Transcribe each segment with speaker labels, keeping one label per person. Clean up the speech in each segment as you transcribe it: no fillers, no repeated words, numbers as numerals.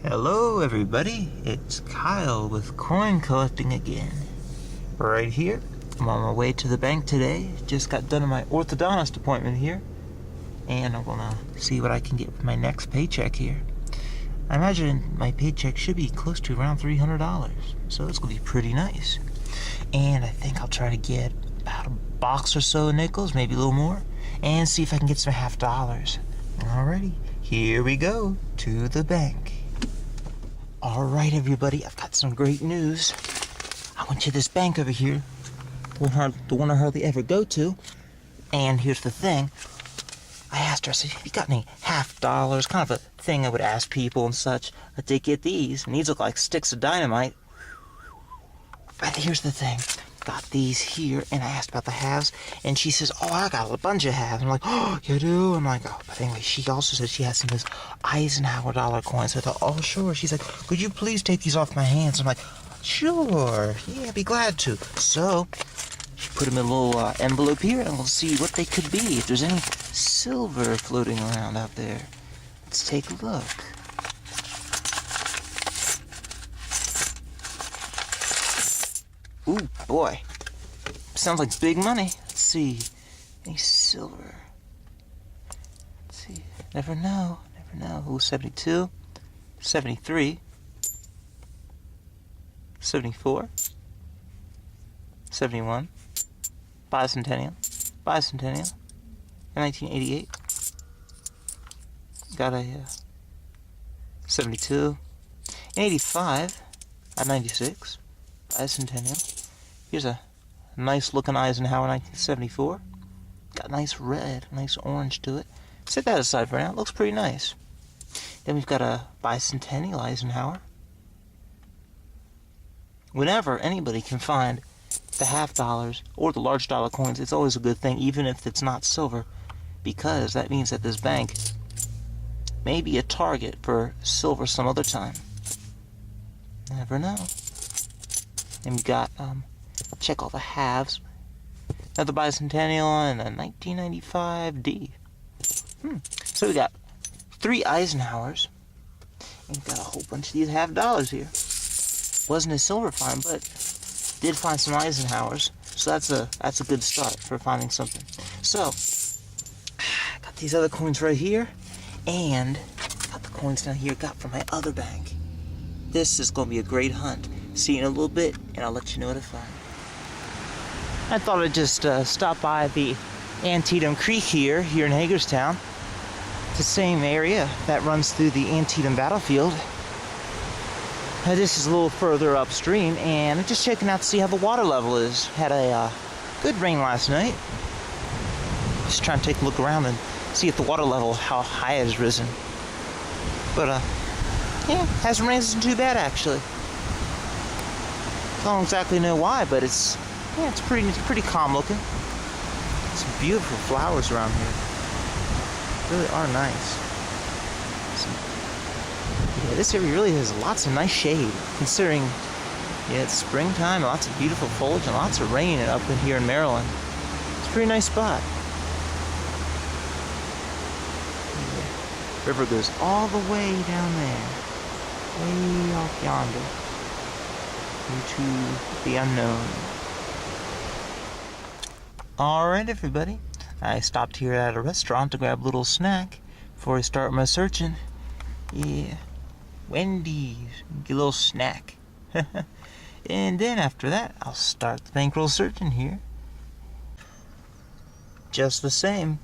Speaker 1: Hello everybody, it's Kyle with coin collecting again. Right here, I'm on my way to the bank today. Just got done my orthodontist appointment here. And I'm gonna see what I can get with my next paycheck here. I imagine my paycheck should be close to around $300, so it's gonna be pretty nice. And I think I'll try to get about a box or so of nickels, maybe a little more, and see if I can get some half dollars. Alrighty, here we go to the bank. Alright everybody, I've got some great news. I went to this bank over here, the one I hardly ever go to, and here's the thing. I asked her, I said, have you got any half dollars? Kind of a thing I would ask people and such. That they get these, and these look like sticks of dynamite. But here's the thing. Got these here, and I asked about the halves, and she says, oh, I got a bunch of halves. I'm like, oh, you do? I'm like, oh, but anyway, she also said she has some of those Eisenhower dollar coins. So I thought, oh, sure. She's like, could you please take these off my hands? I'm like, sure, yeah, I'd be glad to. So she put them in a little envelope here, and we'll see what they could be, if there's any silver floating around out there. Let's take a look. Ooh, boy. Sounds like big money. Let's see. Any silver? Let's see. Never know. Never know. Ooh, 72. 73. 74. 71. Bicentennial. Bicentennial. 1988. Got a 72. 85. At 96. Bicentennial. Here's a nice looking Eisenhower 1974. Got a nice red, nice orange to it. Set that aside for now. It looks pretty nice. Then we've got a bicentennial Eisenhower. Whenever anybody can find the half dollars or the large dollar coins, it's always a good thing, even if it's not silver, because that means that this bank may be a target for silver some other time. Never know. And we got, check all the halves. Another bicentennial and a 1995 D. So we got 3 Eisenhowers. And we got a whole bunch of these half dollars here. Wasn't a silver find, but did find some Eisenhowers. So that's a good start for finding something. So, got these other coins right here. And got the coins down here got from my other bank. This is going to be a great hunt. See you in a little bit, and I'll let you know what I find. I thought I'd just stop by the Antietam Creek here in Hagerstown. It's the same area that runs through the Antietam battlefield. This is a little further upstream, and I'm just checking out to see how the water level is. Had a good rain last night. Just trying to take a look around and see if the water level, how high it has risen. But, yeah, hasn't rained too bad, actually. I don't exactly know why, but it's pretty calm looking. Some beautiful flowers around here. Really are nice. Yeah, this area really has lots of nice shade, considering it's springtime, lots of beautiful foliage, and lots of rain up in here in Maryland. It's a pretty nice spot. The river goes all the way down there, way off yonder, into the unknown. Alright everybody, I stopped here at a restaurant to grab a little snack before I start my searching. Yeah, Wendy's, get a little snack. And then after that, I'll start the bankroll searching here. Just the same,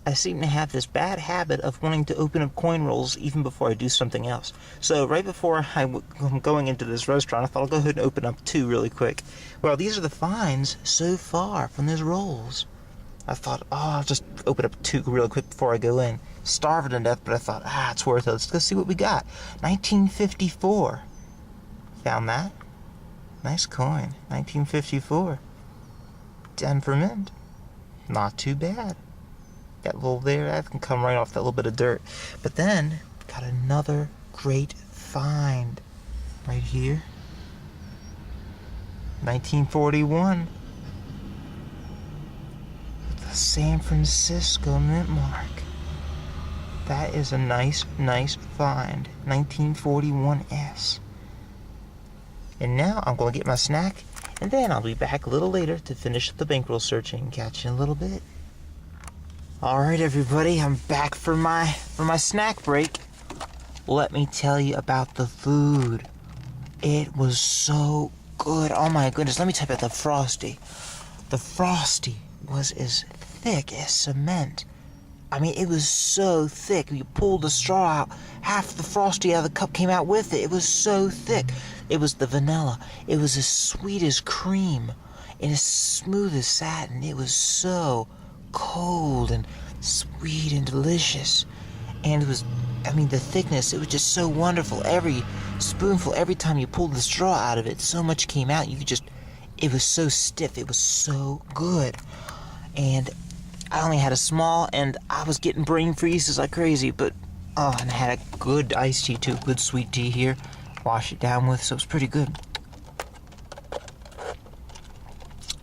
Speaker 1: I seem to have this bad habit of wanting to open up coin rolls even before I do something else. So right before I'm going into this restaurant, I thought I'll go ahead and open up 2 really quick. Well, these are the finds so far from these rolls. I thought, oh, I'll just open up 2 real quick before I go in. Starving to death, but I thought, it's worth it. Let's go see what we got. 1954. Found that. Nice coin. 1954. 10 for mint. Not too bad. That little there, that can come right off that little bit of dirt. But then, got another great find right here. 1941. San Francisco mint mark. That is a nice find 1941S. And now I'm going to get my snack, and then I'll be back a little later to finish the bankroll searching. Catch you in a little bit. Alright everybody, I'm back for my snack break. Let me tell you about the food. It was so good. Oh my goodness, let me tell you about the Frosty. The Frosty was as thick as cement. I mean, it was so thick. You pulled the straw out, half the Frosty out of the cup came out with it. It was so thick. It was the vanilla. It was as sweet as cream and as smooth as satin. It was so cold and sweet and delicious. And it was, I mean, the thickness, it was just so wonderful. Every spoonful, every time you pulled the straw out of it, so much came out. You could just, it was so stiff. It was so good. And I only had a small, and I was getting brain freezes like crazy, but, oh, and I had a good iced tea too, good sweet tea here. Wash it down with, so it was pretty good.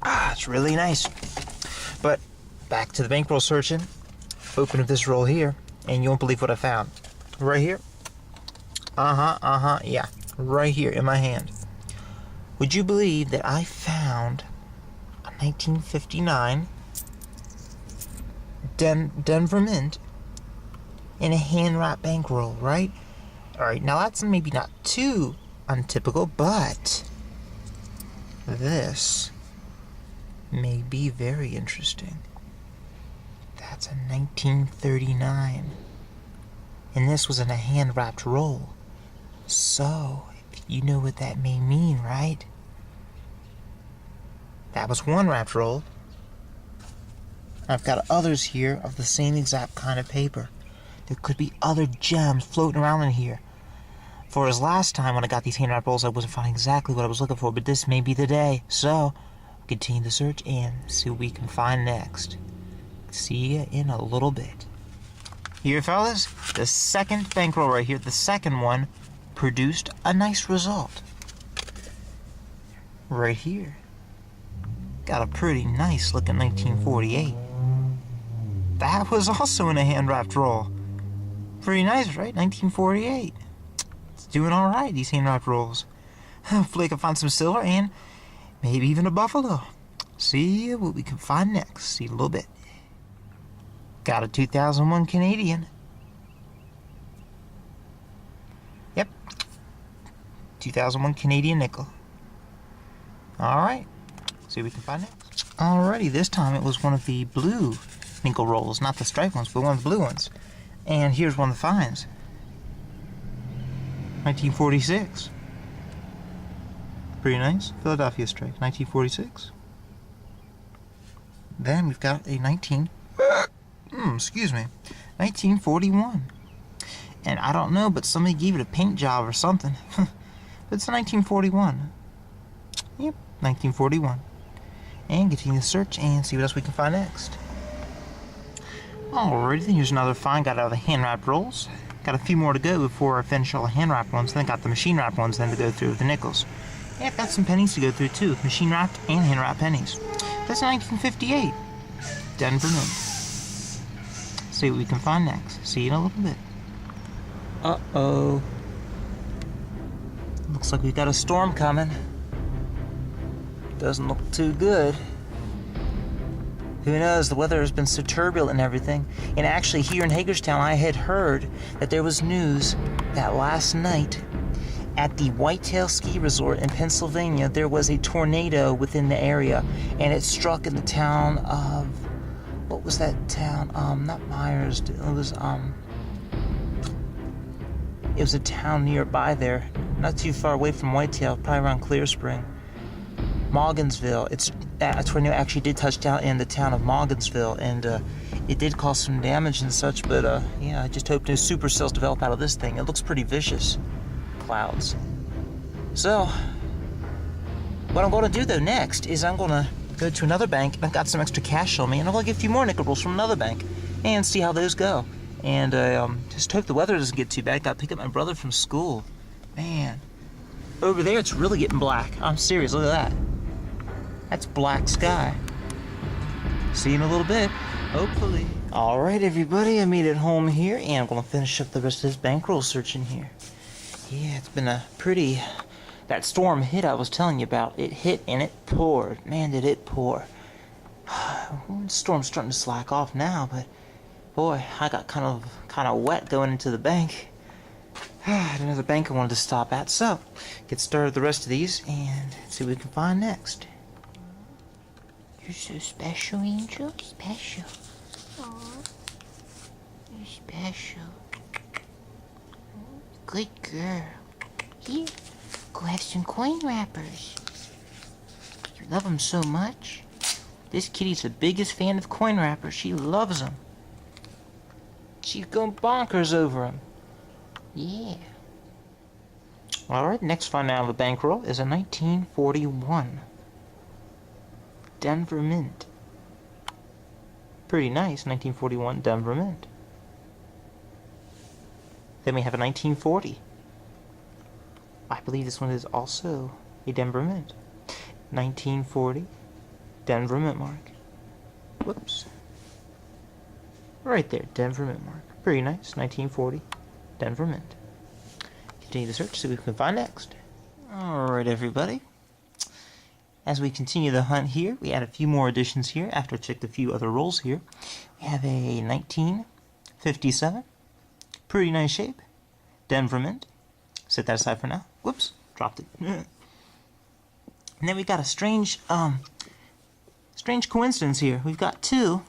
Speaker 1: Ah, it's really nice. But back to the bankroll searching. Open up this roll here, and you won't believe what I found. Right here. Yeah. Right here in my hand. Would you believe that I found a 1959 Denver Mint in a hand-wrapped bankroll, right? Alright, now that's maybe not too untypical, but this may be very interesting. That's a 1939. And this was in a hand-wrapped roll. So, you know what that may mean, right? That was one wrapped roll. I've got others here of the same exact kind of paper. There could be other gems floating around in here. For as last time when I got these hand-wrapped rolls, I wasn't finding exactly what I was looking for, but this may be the day. So, continue the search and see what we can find next. See you in a little bit. Here, fellas, the second bankroll right here, the second one, produced a nice result. Right here. Got a pretty nice looking 1948. That was also in a hand-wrapped roll. Pretty nice, right? 1948. It's doing alright, these hand-wrapped rolls. Hopefully I can find some silver and maybe even a buffalo. See what we can find next. See you in a little bit. Got a 2001 Canadian. Yep. 2001 Canadian nickel. Alright. See what we can find next. Alrighty, this time it was one of the blue nickel rolls. Not the striped ones, but one of the blue ones. And here's one of the finds. 1946. Pretty nice. Philadelphia strike. 1946. Then we've got a 1941. And I don't know, but somebody gave it a paint job or something. But it's a 1941. Yep, 1941. And continue the search and see what else we can find next. Alrighty, then here's another find. Got out of the hand-wrapped rolls. Got a few more to go before I finish all the hand-wrapped ones. Then got the machine-wrapped ones then to go through with the nickels. Yeah, I've got some pennies to go through too. Machine-wrapped and hand-wrapped pennies. That's 1958. Denver Mint. See what we can find next. See you in a little bit. Uh-oh. Looks like we've got a storm coming. Doesn't look too good. Who knows, the weather has been so turbulent and everything. And actually here in Hagerstown, I had heard that there was news that last night at the Whitetail Ski Resort in Pennsylvania, there was a tornado within the area, and it struck in the town of, what was that town? Not Myers, it was a town nearby there, not too far away from Whitetail, probably around Clear Spring. Morgansville. A tornado actually did touch down in the town of Morgansville, and it did cause some damage and such, but yeah, I just hope no supercells develop out of this thing. It looks pretty vicious. Clouds. So, what I'm going to do though next is I'm going to go to another bank. I've got some extra cash on me, and I'm going to get a few more nickel rolls from another bank and see how those go. And just hope the weather doesn't get too bad. Got to pick up my brother from school. Man, over there it's really getting black. I'm serious, look at that. That's black sky. See you in a little bit, hopefully. Alright everybody, I made it home here, and I'm going to finish up the rest of this bankroll searching here. Yeah, it's been a pretty... That storm hit I was telling you about, it hit and it poured. Man, did it pour. The storm's starting to slack off now, but boy, I got kind of wet going into the bank. Another bank I wanted to stop at, so get started with the rest of these and see what we can find next. You're so special, Angel. Special. Aww. You're special. Good girl. Here, go have some coin wrappers. You love them so much. This kitty's the biggest fan of coin wrappers. She loves them. She's going bonkers over them. Yeah. Alright, next find out of the bankroll is a 1941 Denver Mint. Pretty nice, 1941 Denver Mint. Then we have a 1940. I believe this one is also a Denver Mint. 1940 Denver Mint mark. Whoops. Right there, Denver Mint mark. Pretty nice, 1940 Denver Mint. Continue the search, see what we can find next. Alright everybody. As we continue the hunt here, we add a few more additions here after I checked a few other rolls here. We have a 1957. Pretty nice shape. Denver Mint. Set that aside for now. Whoops, dropped it. And then we got a strange coincidence here. We've got two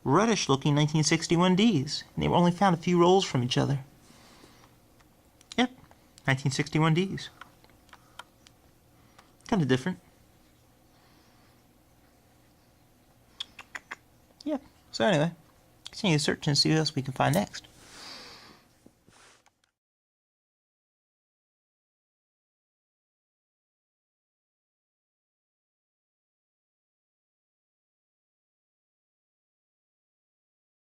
Speaker 1: reddish looking 1961 Ds. And they were only found a few rolls from each other. Yep, 1961 Ds. Kind of different. Yep. So anyway, continue the search and see what else we can find next.